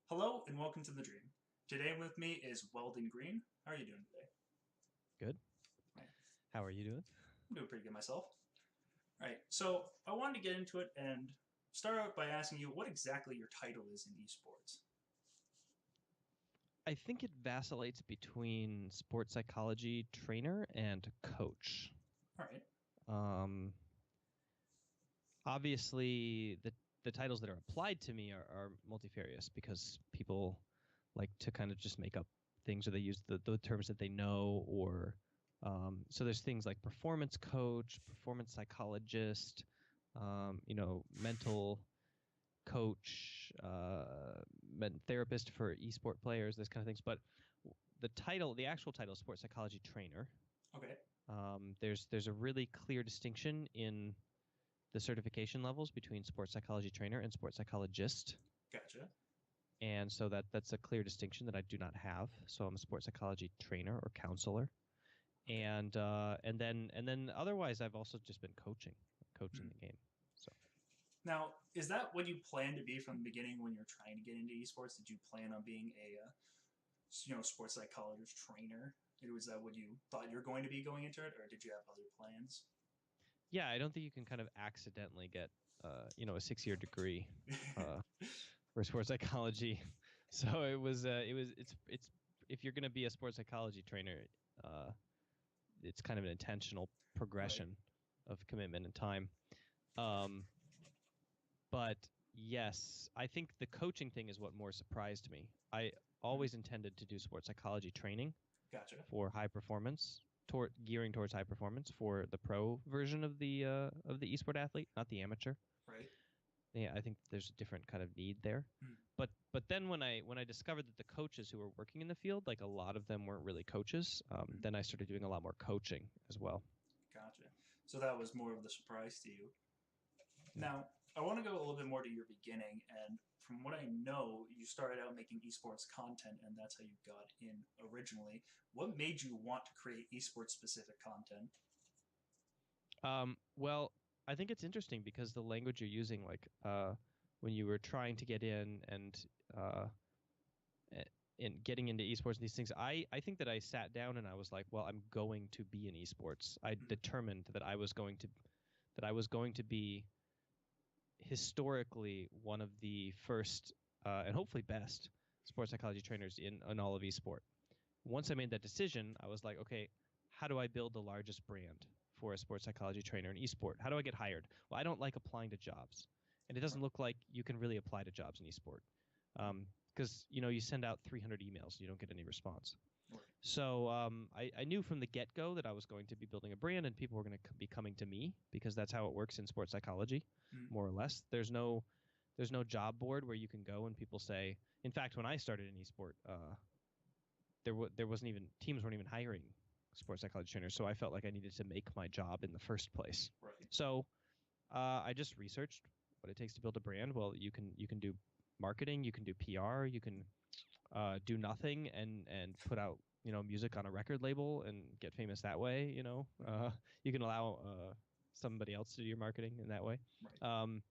Hello and welcome to The Dream. Today with me is Weldon Green. How are you doing today? Good. Right. How are you doing? I'm doing pretty good myself. All right, so I wanted to get into it and start out by asking you what exactly your title is in esports. I think it vacillates between sports psychology trainer and coach. All right. Um, Obviously, the titles that are applied to me are multifarious because people like to kind of just make up things, or they use the terms that they know, or so there's things like performance coach, performance psychologist, mental coach, therapist for esport players, this kind of things. But the actual title, is sports psychology trainer. Okay. There's a really clear distinction in the certification levels between sports psychology trainer and sports psychologist, Gotcha. and so that's a clear distinction that I do not have. So I'm a sports psychology trainer or counselor, Okay. and then otherwise I've also just been coaching Hmm. the game. So. Now, is that what you planned to be from the beginning when you're trying to get into esports? Did you plan on being a sports psychologist trainer? Was that what you thought you were going to be going into it, or did you have other plans? Yeah, I don't think you can kind of accidentally get, a 6-year degree uh, for sports psychology. So it's if you're going to be a sports psychology trainer, uh, it's kind of an intentional Right. progression of commitment and time. Um, but yes, I think the coaching thing is what more surprised me. I Hmm. always intended to do sports psychology training Gotcha. for high performance, gearing towards high performance for the pro version of the esport athlete, not the amateur. Right. Yeah, I think there's a different kind of need there. Hmm. But then when I discovered that the coaches who were working in the field, like a lot of them weren't really coaches, Hmm. then I started doing a lot more coaching as well. Gotcha. So that was more of the surprise to you. Yeah. Now, I want to go a little bit more to your beginning. And from what I know, you started out making esports content, and that's how you got in originally. What made you want to create esports specific content? Well, I think it's interesting because the language you're using, like when you were trying to get in and getting into esports and these things, I think that I sat down and I was like, well, I'm going to be in esports. I Mm-hmm. determined that I was going to be historically one of the first and hopefully best sports psychology trainers in all of esport. Once I made that decision, I was like, okay, how do I build the largest brand for a sports psychology trainer in esport? How do I get hired? Well, I don't like applying to jobs, and it doesn't Right. look like you can really apply to jobs in esport because you send out 300 emails, and you don't get any response. Right. So I knew from the get go that I was going to be building a brand, and people were going to be coming to me because that's how it works in sports psychology, Mm-hmm. more or less. There's no job board where you can go and people say. In fact, when I started in esport, there wasn't even teams weren't even hiring sports psychology trainers, so I felt like I needed to make my job in the first place. Right. So I just researched what it takes to build a brand. Well, you can do marketing, you can do PR, you can do nothing and put out music on a record label and get famous that way. Mm-hmm. You can allow somebody else to do your marketing in that way. Right. Um,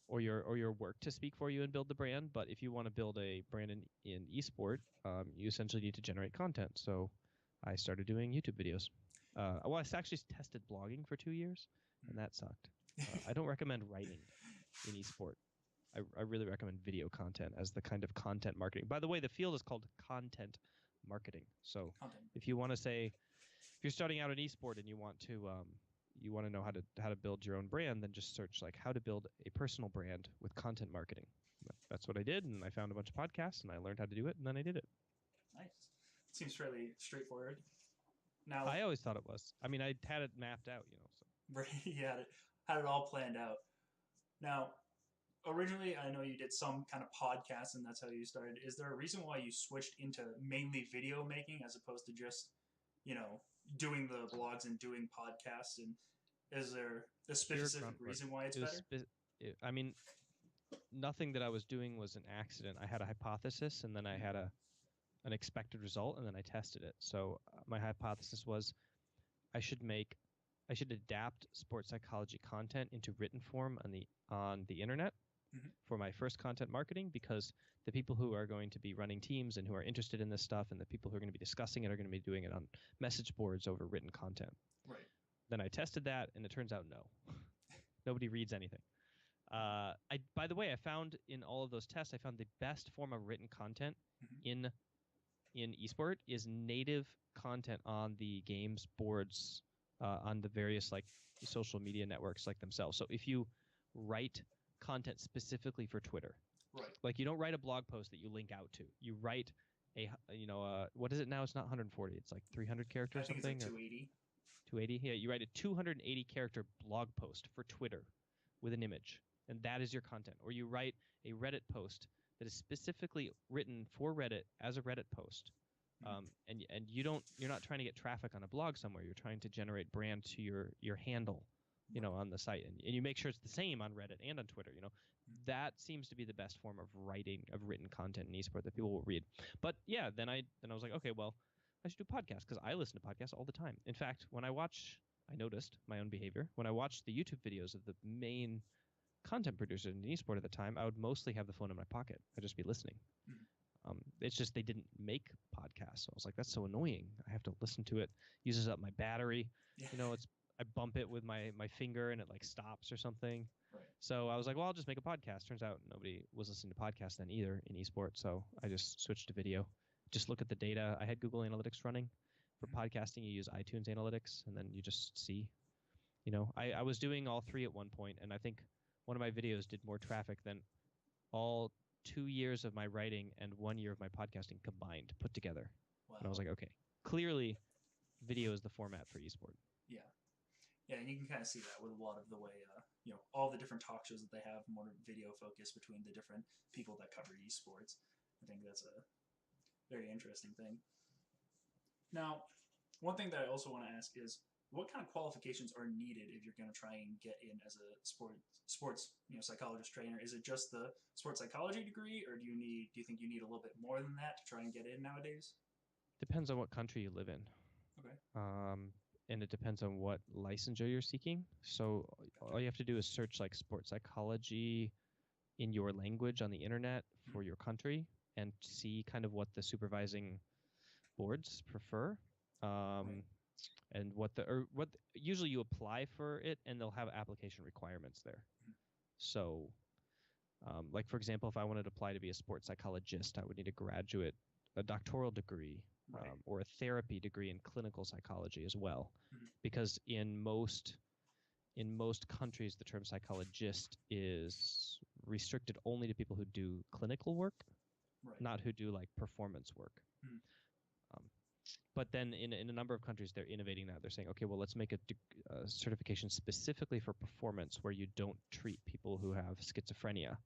or your work to speak for you and build the brand. But if you want to build a brand in esport, you essentially need to generate content. So I started doing YouTube videos. Well, I actually tested blogging for 2 years, and that sucked. I don't recommend writing in esport. I really recommend video content as the kind of content marketing. By the way, the field is called content marketing. So Content. if you want to say, if you're starting out in esport and you want to know how to build your own brand, then just search like how to build a personal brand with content marketing. That's what I did, and I found a bunch of podcasts and I learned how to do it, and then I did it. Nice. Seems fairly straightforward. I Now, always thought it was. I mean, I had it mapped out. So you had it all planned out. Now, originally, I know you did some kind of podcast, and that's how you started. Is there a reason why you switched into mainly video making as opposed to just, you know, doing the blogs and doing podcasts? And is there a pure specific grunt work. reason why it's It was. better? I mean, nothing that I was doing was an accident. I had a hypothesis, and then I had an expected result, and then I tested it. So my hypothesis was I should make I should adapt sports psychology content into written form on the internet for my first content marketing, because the people who are going to be running teams and who are interested in this stuff and the people who are going to be discussing it are going to be doing it on message boards over written content. Right. Then I tested that, and it turns out no. Nobody reads anything. By the way, I found in all of those tests, I found the best form of written content in esport is native content on the games boards, on the various like social media networks like themselves. So if you write content specifically for Twitter, right, like you don't write a blog post that you link out to, you write what is it now? It's not 140. It's like 300 characters or something. I think it's like 280. 280. Yeah, you write a 280 character blog post for Twitter with an image, and that is your content. Or you write a Reddit post that is specifically written for Reddit as a Reddit post, and you're not trying to get traffic on a blog somewhere. You're trying to generate brand to your handle, on the site, and you make sure it's the same on Reddit and on Twitter. That seems to be the best form of written content in esport that people will read. But yeah, then I was like, okay, well, I should do podcasts, because I listen to podcasts all the time. In fact, I noticed my own behavior. When I watched the YouTube videos of the main content producers in esport at the time, I would mostly have the phone in my pocket. I'd just be listening. It's just they didn't make podcasts. So I was like, that's so annoying. I have to listen to it. Uses up my battery. Yeah. I bump it with my finger and it like stops or something. Right. So I was like, well, I'll just make a podcast. Turns out nobody was listening to podcasts then either in esport. So I just switched to video. Just look at the data. I had Google Analytics running. For podcasting, you use iTunes Analytics, and then you just see. I was doing all three at one point, and I think one of my videos did more traffic than all 2 years of my writing and 1 year of my podcasting combined, put together. Wow. And I was like, okay, clearly video is the format for esport. Yeah. Yeah, and you can kind of see that with a lot of the way, all the different talk shows that they have, more video focus between the different people that cover esports. I think that's a very interesting thing. Now, one thing that I also want to ask is, what kind of qualifications are needed if you're going to try and get in as a sports psychologist trainer? Is it just the sports psychology degree, or do you think you need a little bit more than that to try and get in nowadays? Depends on what country you live in. Okay. And it depends on what licensure you're seeking. So all you have to do is search like sports psychology in your language on the internet for your country and see kind of what the supervising boards prefer. Right. And usually you apply for it and they'll have application requirements there. So like for example, if I wanted to apply to be a sports psychologist, I would need a doctoral degree, right, or a therapy degree in clinical psychology as well, because in most countries the term psychologist is restricted only to people who do clinical work, right, not who do like performance work. But then in a number of countries, they're innovating that. They're saying, okay, well, let's make a certification specifically for performance where you don't treat people who have schizophrenia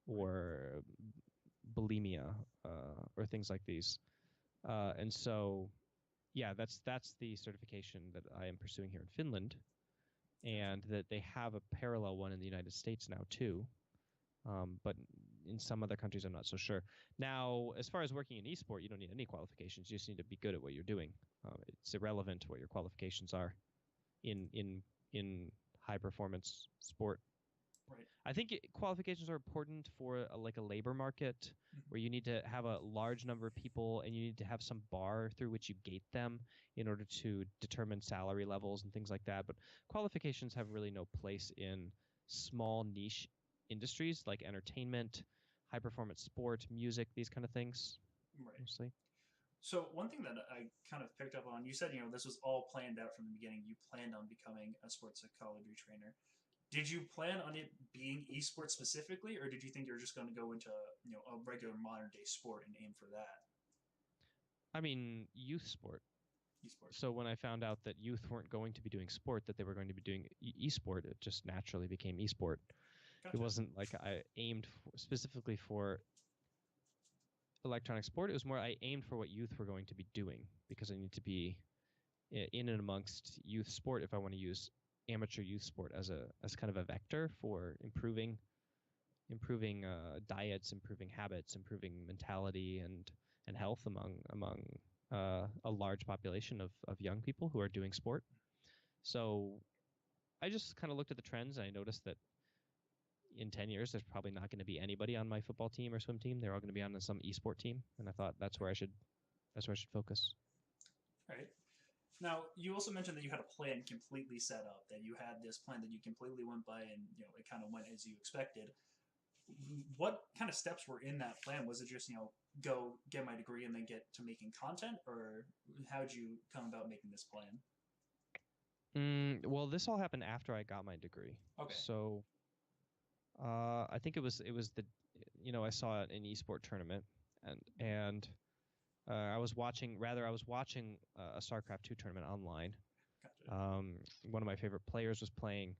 or bulimia or things like these. And so, yeah, that's the certification that I am pursuing here in Finland, and that they have a parallel one in the United States now too. But in some other countries, I'm not so sure. Now, as far as working in esport, you don't need any qualifications. You just need to be good at what you're doing. It's irrelevant what your qualifications are in high performance sport. right. I think qualifications are important for a labor market where you need to have a large number of people and you need to have some bar through which you gate them in order to determine salary levels and things like that. But qualifications have really no place in small niche industries like entertainment, high performance sport, music, these kind of things. Right. Mostly. So one thing that I kind of picked up on, you said, this was all planned out from the beginning. You planned on becoming a sports psychology trainer. Did you plan on it being esports specifically, or did you think you were just going to go into a regular modern day sport and aim for that? I mean, youth sport. Esports. So when I found out that youth weren't going to be doing sport, that they were going to be doing esport, it just naturally became esport. Gotcha. It wasn't like I aimed specifically for electronic sport. It was more I aimed for what youth were going to be doing, because I need to be in and amongst youth sport if I want to use amateur youth sport as kind of a vector for improving diets, improving habits, improving mentality and health among a large population of young people who are doing sport. So I just kind of looked at the trends and I noticed that in 10 years, there's probably not going to be anybody on my football team or swim team. They're all going to be on some esport team. And I thought that's where I should focus. Right. Now, you also mentioned that you had a plan completely set up, that you had this plan that you completely went by and, it kind of went as you expected. What kind of steps were in that plan? Was it just, go get my degree and then get to making content, or how did you come about making this plan? Well, this all happened after I got my degree. Okay. So I think it was the, I saw an esport tournament and I was watching a StarCraft 2 tournament online. Gotcha. One of my favorite players was playing,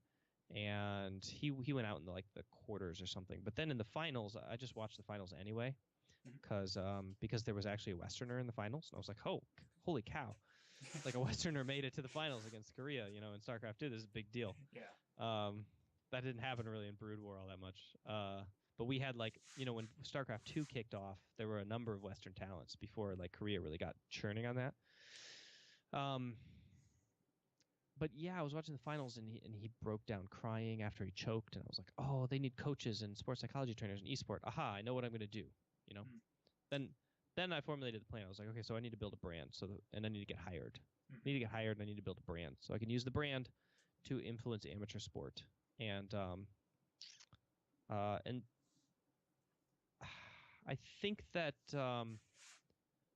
and he went out in the quarters or something. But then in the finals, I just watched the finals anyway, because there was actually a Westerner in the finals, and I was like, oh, holy cow! Like a Westerner made it to the finals against Korea, in StarCraft 2. This is a big deal. Yeah. That didn't happen really in Brood War all that much. But we had when StarCraft 2 kicked off, there were a number of Western talents before Korea really got churning on that. But yeah, I was watching the finals and he broke down crying after he choked, and I was like, oh, they need coaches and sports psychology trainers and esport. Aha, I know what I'm going to do. Then I formulated the plan. I was like, okay, so I need to build a brand, and I need to get hired. I need to get hired, and I need to build a brand so I can use the brand to influence amateur sport. And I think that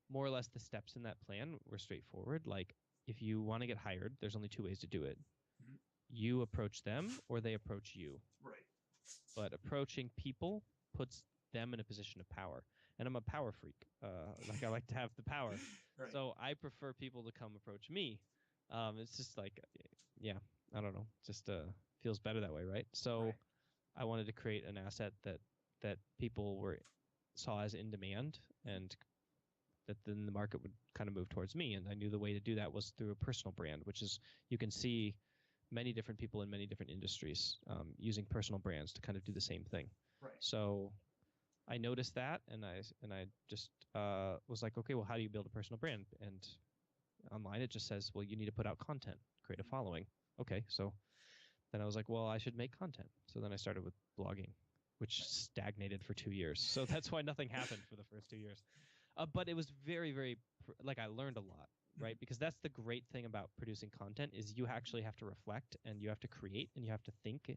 more or less the steps in that plan were straightforward. Like, if you want to get hired, there's only two ways to do it. Mm-hmm. You approach them or they approach you. Right. But approaching people puts them in a position of power. And I'm a power freak. I like to have the power. Right. So I prefer people to come approach me. It's just I don't know. Just feels better that way, right? So right. I wanted to create an asset that people saw as in demand, and that then the market would kind of move towards me. And I knew the way to do that was through a personal brand, which is, you can see many different people in many different industries using personal brands to kind of do the same thing. Right. So I noticed that, and I just was like, okay, well, how do you build a personal brand? And online it just says, well, you need to put out content, create a following. Okay, so then I was like, well, I should make content. So then I started with blogging, which stagnated for 2 years. So that's why nothing happened for the first 2 years. But it was very, very, I learned a lot, right? Because that's the great thing about producing content, is you actually have to reflect, and you have to create, and you have to think.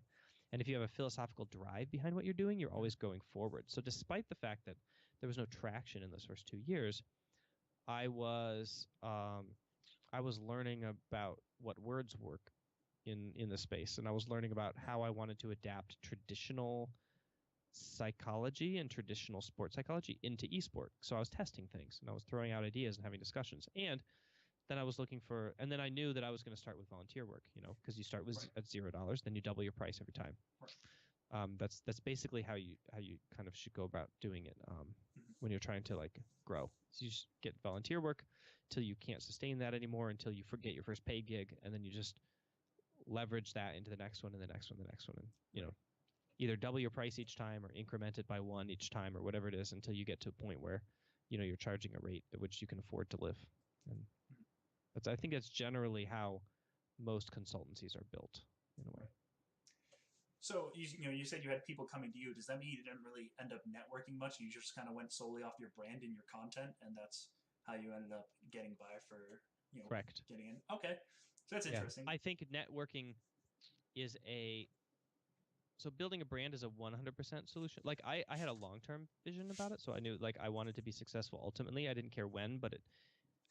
And if you have a philosophical drive behind what you're doing, you're always going forward. So despite the fact that there was no traction in those first 2 years, I was learning about what words work in the space, and I was learning about how I wanted to adapt traditional psychology and traditional sports psychology into esport. So I was testing things, and I was throwing out ideas and having discussions. And then I was and then I knew that I was going to start with volunteer work, because you start with at $0, then you double your price every time. Right. That's basically how you kind of should go about doing it when you're trying to grow. So you just get volunteer work till you can't sustain that anymore, until you forget your first paid gig, and then you just leverage that into the next one and the next one and the next one, and either double your price each time or increment it by one each time, or whatever it is, until you get to a point where you're charging a rate at which you can afford to live. And I think that's generally how most consultancies are built, in a way. So you said you had people coming to you. Does that mean you didn't really end up networking much? You just kind of went solely off your brand and your content, and that's how you ended up getting by for Correct. Getting in? Okay, so that's interesting. I think networking is so building a brand is a 100% solution. I had a long-term vision about it, so I knew I wanted to be successful ultimately. I didn't care when, but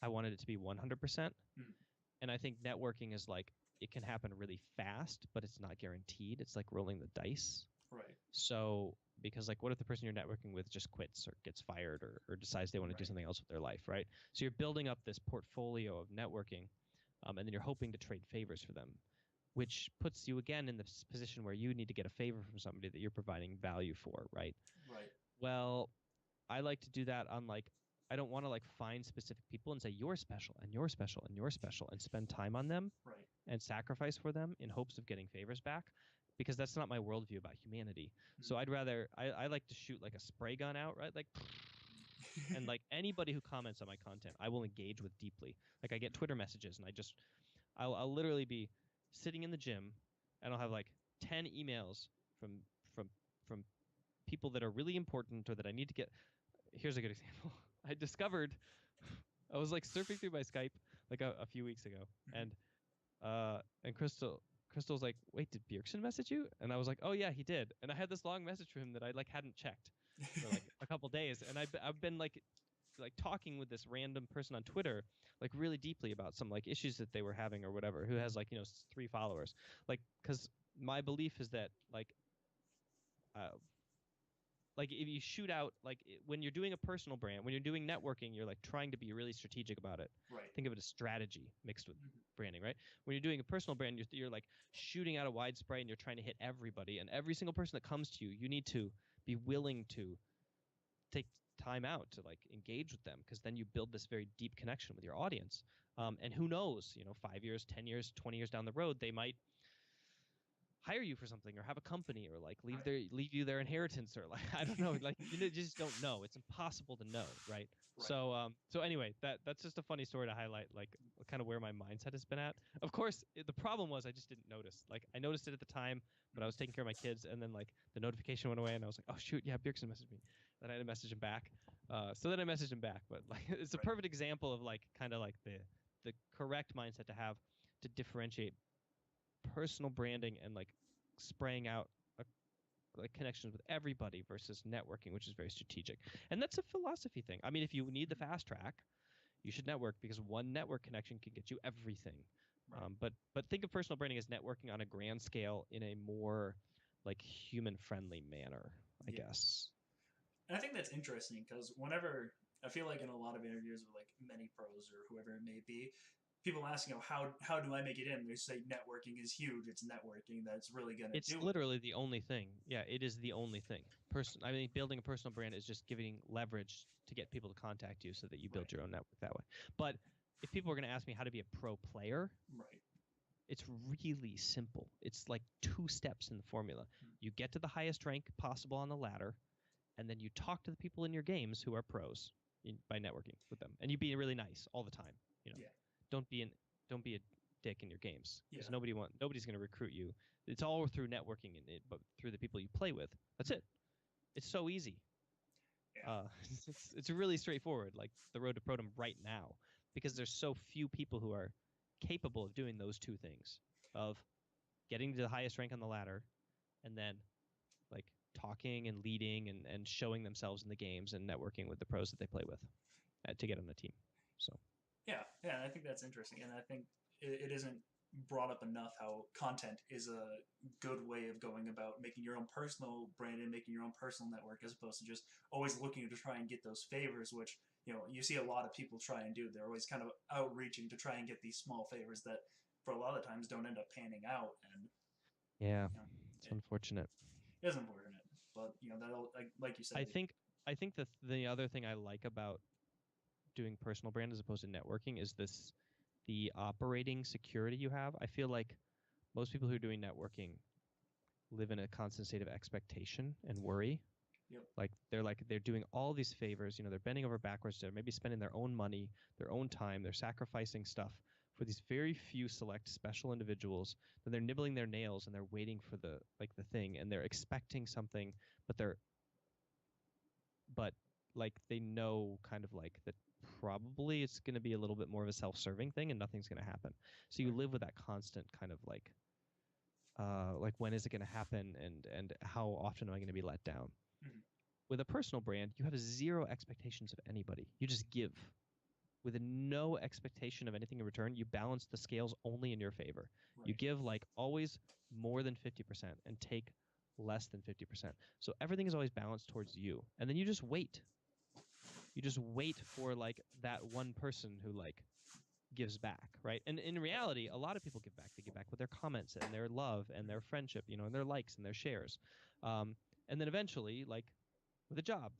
I wanted it to be 100%. And I think networking is it can happen really fast, but it's not guaranteed. It's like rolling the dice. Right. So because what if the person you're networking with just quits or gets fired or decides they want to do something else with their life, right? So you're building up this portfolio of networking, and then you're hoping to trade favors for them, which puts you again in this position where you need to get a favor from somebody that you're providing value for, right? Right. Well, I like to do that on I don't want to find specific people and say you're special and you're special and you're special and spend time on them, right, and sacrifice for them in hopes of getting favors back, because that's not my worldview about humanity. So I'd rather I like to shoot a spray gun out, right? And anybody who comments on my content, I will engage with deeply. I get Twitter messages, and I'll literally be sitting in the gym, and I'll have 10 emails from from people that are really important or that I need to get. Here's a good example. I discovered I was like surfing through my Skype like a few weeks ago, and Crystal's like, wait, did Bjergsen message you? And I was like, oh yeah, he did. And I had this long message from him that I like hadn't checked for like a couple days, and I've been like talking with this random person on Twitter like really deeply about some like issues that they were having or whatever, who has like 3 followers, like because my belief is that like if you shoot out when you're doing a personal brand, when you're doing networking, you're like trying to be really strategic about it. Right. Think of it as strategy mixed with branding, right? When you're doing a personal brand, you're like shooting out a wide spray and you're trying to hit everybody, and every single person that comes to you, you need to be willing to take time out to like engage with them, because then you build this very deep connection with your audience. And who knows, 5 years, 10 years, 20 years down the road, they might hire you for something or have a company or like leave you their inheritance, or like I don't know, like you just don't know. It's impossible to know, right? So anyway, that's just a funny story to highlight like kind of where my mindset has been at. Of course, the problem was I just didn't notice. Like I noticed it at the time, but I was taking care of my kids, and then like the notification went away and I was like, oh shoot, yeah, Bjergsen messaged me. Then I had to message him back. So then I messaged him back, but like it's a perfect example of like kind of like the correct mindset to have to differentiate personal branding and like spraying out like connections with everybody versus networking, which is very strategic. And that's a philosophy thing. I mean, if you need the fast track, you should network, because one network connection can get you everything. Right. But think of personal branding as networking on a grand scale in a more like human friendly manner, I guess. And I think that's interesting, because whenever I feel like in a lot of interviews with like many pros or whoever it may be, people ask, how do I make it in? They say networking is huge. It's networking that's really going to do it. It's literally the only thing. Yeah, it is the only thing. I mean, building a personal brand is just giving leverage to get people to contact you so that you build your own network that way. But if people are going to ask me how to be a pro player, it's really simple. It's like 2 steps in the formula. You get to the highest rank possible on the ladder, and then you talk to the people in your games who are pros by networking with them, and you be really nice all the time. Don't be a dick in your games, because nobody's going to recruit you. It's all through networking but through the people you play with. That's it. It's so easy. It's really straightforward, like the road to prodom right now, because there's so few people who are capable of doing those 2 things, of getting to the highest rank on the ladder and then like talking and leading and showing themselves in the games and networking with the pros that they play with to get on the team. So yeah, I think that's interesting, and I think it isn't brought up enough how content is a good way of going about making your own personal brand and making your own personal network, as opposed to just always looking to try and get those favors, which you see a lot of people try and do. They're always kind of outreaching to try and get these small favors that for a lot of times don't end up panning out. And it's unfortunate. It is unfortunate, but that'll, like you said, I think the other thing I like about doing personal brand as opposed to networking is the operating security you have. I feel like most people who are doing networking live in a constant state of expectation and worry. Yep. Like they're doing all these favors, they're bending over backwards, they're maybe spending their own money, their own time, they're sacrificing stuff for these very few select special individuals. Then they're nibbling their nails and they're waiting for the thing, and they're expecting something, but they know kind of like that probably it's going to be a little bit more of a self-serving thing and nothing's going to happen. So you live with that constant kind of like when is it going to happen, and how often am I going to be let down? Mm-hmm. With a personal brand, you have 0 expectations of anybody. You just give with no expectation of anything in return. You balance the scales only in your favor. Right. You give like always more than 50% and take less than 50%. So everything is always balanced towards you. And then you just wait. You just wait for like that one person who like gives back, right? And in reality, a lot of people give back. They give back with their comments and their love and their friendship, and their likes and their shares. And then eventually, like with a job,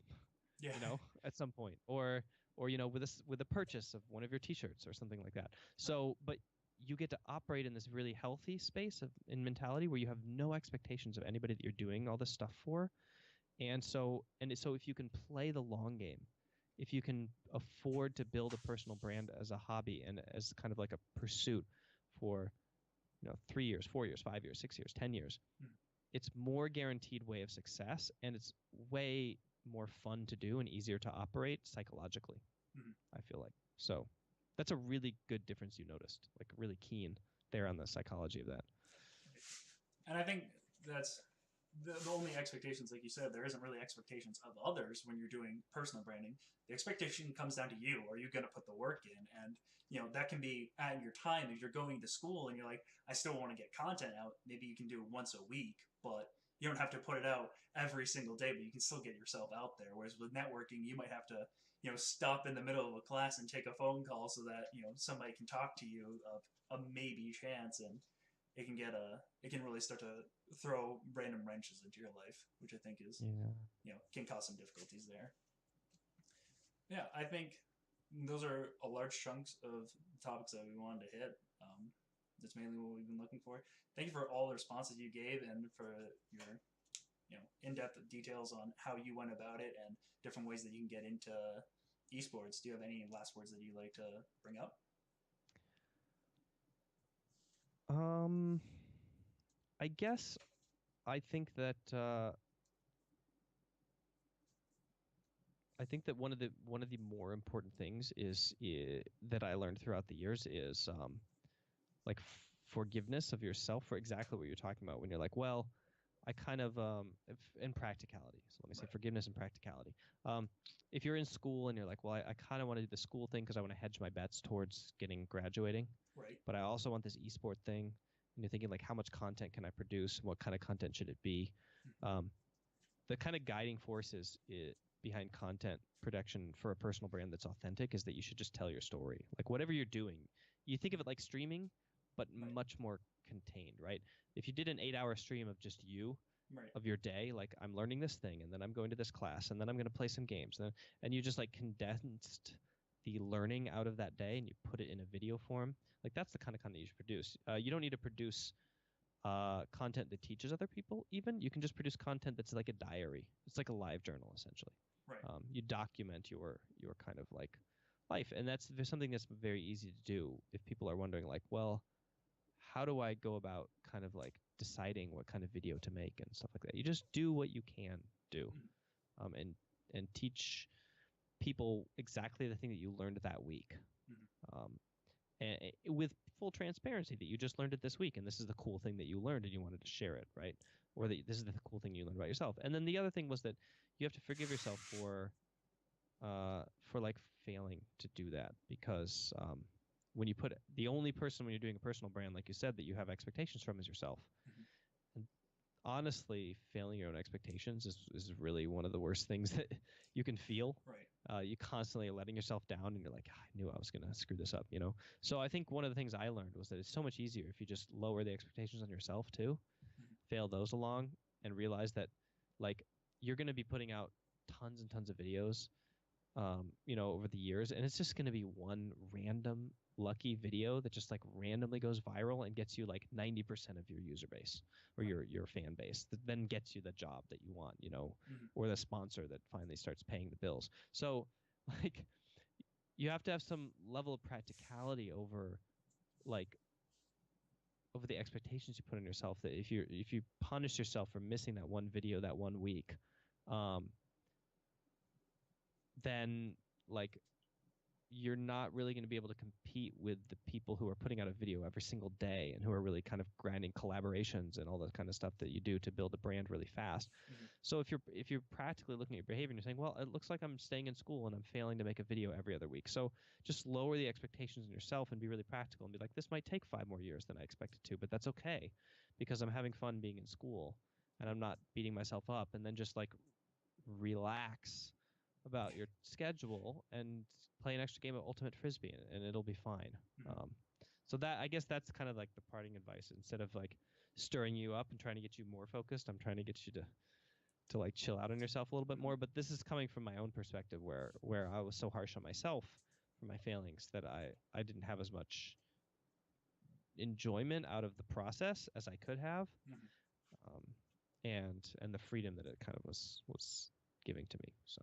at some point, or with a purchase of one of your T-shirts or something like that. So, but you get to operate in this really healthy space in mentality where you have no expectations of anybody that you're doing all this stuff for. And so if you can play the long game, if you can afford to build a personal brand as a hobby and as kind of like a pursuit for 3 years, 4 years, 5 years, 6 years, 10 years, it's more guaranteed way of success, and it's way more fun to do and easier to operate psychologically. Mm-hmm. I feel like. So that's a really good difference you noticed, like really keen there on the psychology of that. And I think that's the only expectations, like you said, there isn't really expectations of others when you're doing personal branding. The expectation comes down to you. Are you going to put the work in? And, that can be at your time. If you're going to school and you're like, I still want to get content out, maybe you can do it once a week, but you don't have to put it out every single day, but you can still get yourself out there. Whereas with networking, you might have to, stop in the middle of a class and take a phone call so that, somebody can talk to you of a maybe chance. And it can really start to throw random wrenches into your life, which I think is, Yeah. can cause some difficulties there. Yeah, I think those are a large chunks of the topics that we wanted to hit. That's mainly what we've been looking for. Thank you for all the responses you gave and for your in-depth details on how you went about it and different ways that you can get into esports. Do you have any last words that you'd like to bring up? Um, I guess I think that one of the more important things that I learned throughout the years is like forgiveness of yourself for exactly what you're talking about when you're like, well, I kind of in practicality. So let me say Right. forgiveness and practicality. If you're in school and you're like, well, I kind of want to do the school thing because I want to hedge my bets towards graduating, Right. but I also want this esport thing. And you're thinking like, how much content can I produce? What kind of content should it be? Um, the kind of guiding forces behind content production for a personal brand that's authentic is that you should just tell your story. Like whatever you're doing, you think of it like streaming, but Right. much more contained, right? If you did an 8-hour stream of just you, Right. of your day, like I'm learning this thing, and then I'm going to this class, and then I'm going to play some games, and you just like condensed the learning out of that day, and you put it in a video form. Like that's the kind of content you should produce. You don't need to produce content that teaches other people. Even you can just produce content that's like a diary. It's like a live journal essentially. Right. You document your kind of like life, and there's something that's very easy to do if people are wondering like, well, how do I go about kind of like deciding what kind of video to make and stuff like that? You just do what you can do, Mm-hmm. and teach people exactly the thing that you learned that week, Mm-hmm. and with full transparency that you just learned it this week, and this is the cool thing that you learned, and you wanted to share it, right? Or Right. that this is the cool thing you learned about yourself. And then the other thing was that you have to forgive yourself for like failing to do that because when you put the only person when you're doing a personal brand, like you said, that you have expectations from is yourself. Mm-hmm. And honestly, failing your own expectations is really one of the worst things that you can feel. Right. You constantly are letting yourself down, and you're like, I knew I was going to screw this up, So I think one of the things I learned was that it's so much easier if you just lower the expectations on yourself too, Mm-hmm. fail those along, and realize that like you're going to be putting out tons and tons of videos over the years, and it's just going to be one random lucky video that just like randomly goes viral and gets you like 90% of your user base or Right. your fan base that then gets you the job that you want, Mm-hmm. or the sponsor that finally starts paying the bills. So like you have to have some level of practicality like over the expectations you put on yourself, that if you punish yourself for missing that one video that one week, then like you're not really going to be able to compete with the people who are putting out a video every single day and who are really kind of grinding collaborations and all that kind of stuff that you do to build a brand really fast. Mm-hmm. So if you're practically looking at your behavior and you're saying, well, it looks like I'm staying in school and I'm failing to make a video every other week. So just lower the expectations on yourself and be really practical and be like, this might take 5 more years than I expected to, but that's okay because I'm having fun being in school and I'm not beating myself up. And then just like relax about your schedule and play an extra game of Ultimate Frisbee, and it'll be fine. Mm-hmm. So that, I guess that's kind of like the parting advice. Instead of like stirring you up and trying to get you more focused, I'm trying to get you to like chill out on yourself a little bit Mm-hmm. more. But this is coming from my own perspective, where I was so harsh on myself for my failings that I didn't have as much enjoyment out of the process as I could have, Mm-hmm. and the freedom that it kind of was giving to me. So.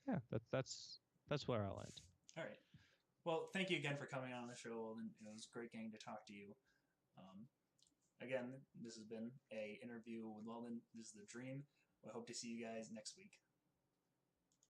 Yeah, that's where I'll end. All right. Well, thank you again for coming on the show, and it was great getting to talk to you. Um, again, this has been a interview with Weldon. This is the dream. I hope to see you guys next week.